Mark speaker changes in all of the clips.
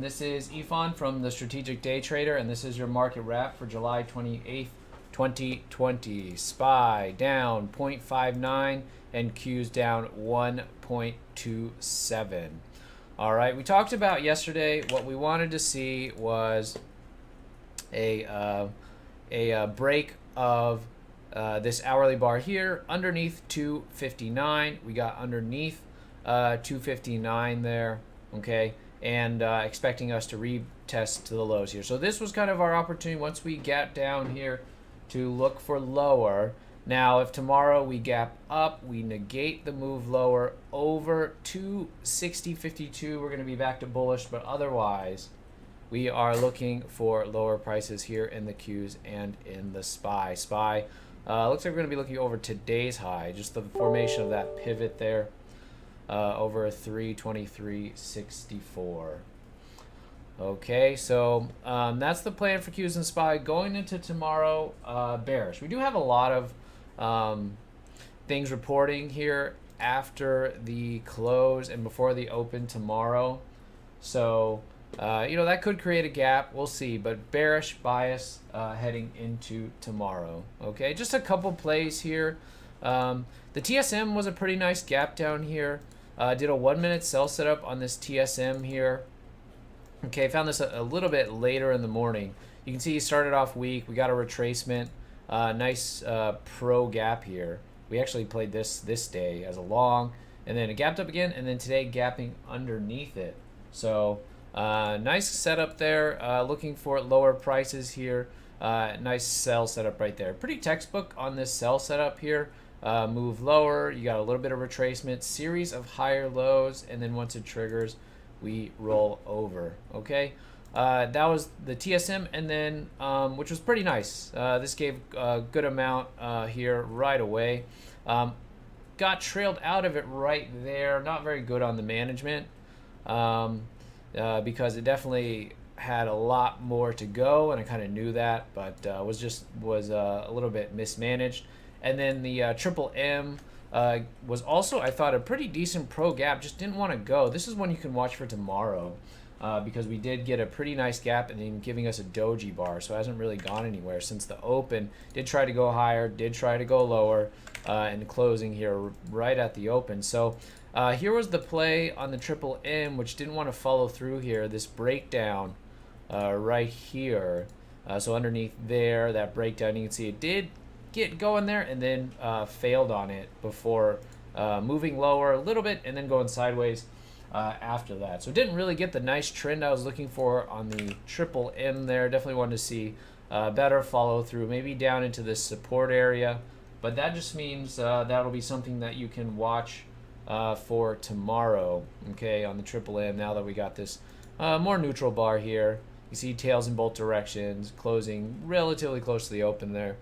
Speaker 1: This is Ifan from the Strategic Day Trader, and this is your market wrap for July 28th, 2020. SPY down 0.59 and Q's down 1.27. All right, we talked about yesterday what we wanted to see was a break of this hourly bar here underneath 259. We got underneath 259 there, okay, and expecting us to retest to the lows here. So this was kind of our opportunity once we gap down here to look for lower. Now, if tomorrow we gap up, we negate the move lower over 260.52, we're going to be back to bullish, but otherwise we are looking for lower prices here in the Qs and in the SPY. SPY looks like we're going to be looking over today's high, just the formation of that pivot there over 323.64. Okay, so that's the plan for Qs and SPY going into tomorrow. Bearish. We do have a lot of things reporting here after the close and before the open tomorrow, so that could create a gap. We'll see, but bearish bias heading into tomorrow. Okay, just a couple plays here. The TSM was a pretty nice gap down here. Did a 1 minute sell setup on this TSM here. Okay, found this a little bit later in the morning. You can see he started off weak. We got a retracement. Nice pro gap here. We actually played this day as a long, and then it gapped up again, and then today gapping underneath it. So nice setup there. Looking for lower prices here. Nice sell setup right there. Pretty textbook on this sell setup here. Move lower, you got a little bit of retracement, series of higher lows, and then once it triggers, we roll over. Okay, that was the TSM, and then which was pretty nice. This gave a good amount here right away. Got trailed out of it right there. Not very good on the management because it definitely had a lot more to go, and I kind of knew that, but was a little bit mismanaged. And then the Triple M was also, I thought, a pretty decent pro gap. Just didn't want to go. This is one you can watch for tomorrow because we did get a pretty nice gap and then giving us a doji bar. So it hasn't really gone anywhere since the open. Did try to go higher, did try to go lower, and closing here right at the open. So here was the play on the Triple M, which didn't want to follow through here. This breakdown right here. So underneath there, that breakdown, you can see it did get going there and then failed on it before moving lower a little bit and then going sideways after that. So didn't really get the nice trend I was looking for on the Triple M there. Definitely wanted to see better follow through, maybe down into this support area, but that just means that'll be something that you can watch for tomorrow, okay, on the Triple M. Now that we got this more neutral bar here, you see tails in both directions, closing relatively close to the open there,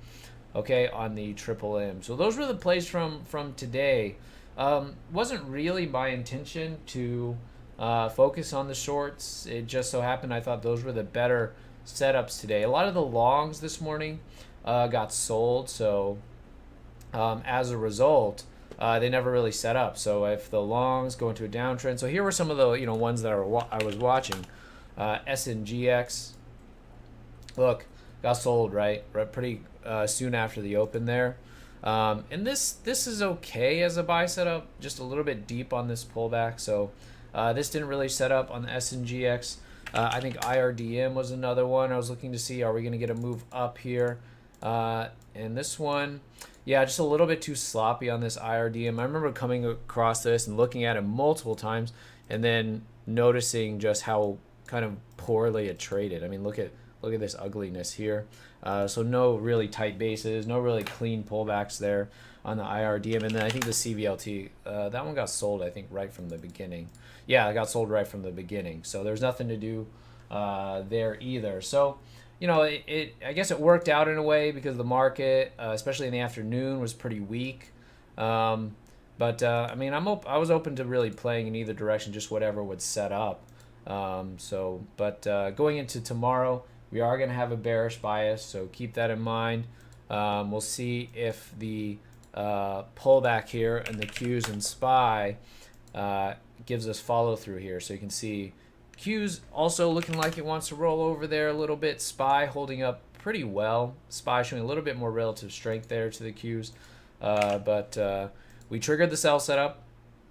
Speaker 1: okay, on the Triple M. So those were the plays from today. Wasn't really my intention to focus on the shorts. It just so happened I thought those were the better setups today. A lot of the longs this morning got sold, so as a result, they never really set up. So if the longs go into a downtrend, so here were some of the ones that I was watching. SNGX, look, got sold right pretty soon after the open there, and this is okay as a buy setup, just a little bit deep on this pullback. So this didn't really set up on the SNGX. I think IRDM was another one I was looking to see, are we going to get a move up here, and this one, yeah, just a little bit too sloppy on this IRDM. I remember coming across this and looking at it multiple times and then noticing just how kind of poorly it traded. I mean, look at this ugliness here. So no really tight bases, no really clean pullbacks there on the IRDM. And then I think the CVLT, that one got sold, I think, right from the beginning. Yeah, it got sold right from the beginning. So there's nothing to do there either. So, I guess it worked out in a way because the market, especially in the afternoon, was pretty weak. But I mean, I was open to really playing in either direction, just whatever would set up. Going into tomorrow, we are going to have a bearish bias, so keep that in mind. We'll see if the pullback here in the Qs and SPY gives us follow through here. So you can see Q's also looking like it wants to roll over there a little bit. SPY holding up pretty well. SPY showing a little bit more relative strength there to the Q's. But we triggered the sell setup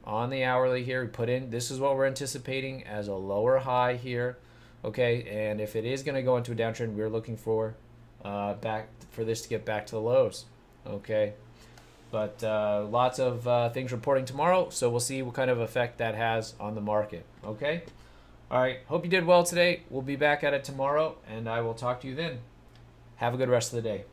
Speaker 1: on the hourly here. We put in, this is what we're anticipating as a lower high here. Okay, and if it is going to go into a downtrend, we're looking for back for this to get back to the lows. Okay, but lots of things reporting tomorrow, so we'll see what kind of effect that has on the market. Okay, all right, hope you did well today. We'll be back at it tomorrow, and I will talk to you then. Have a good rest of the day.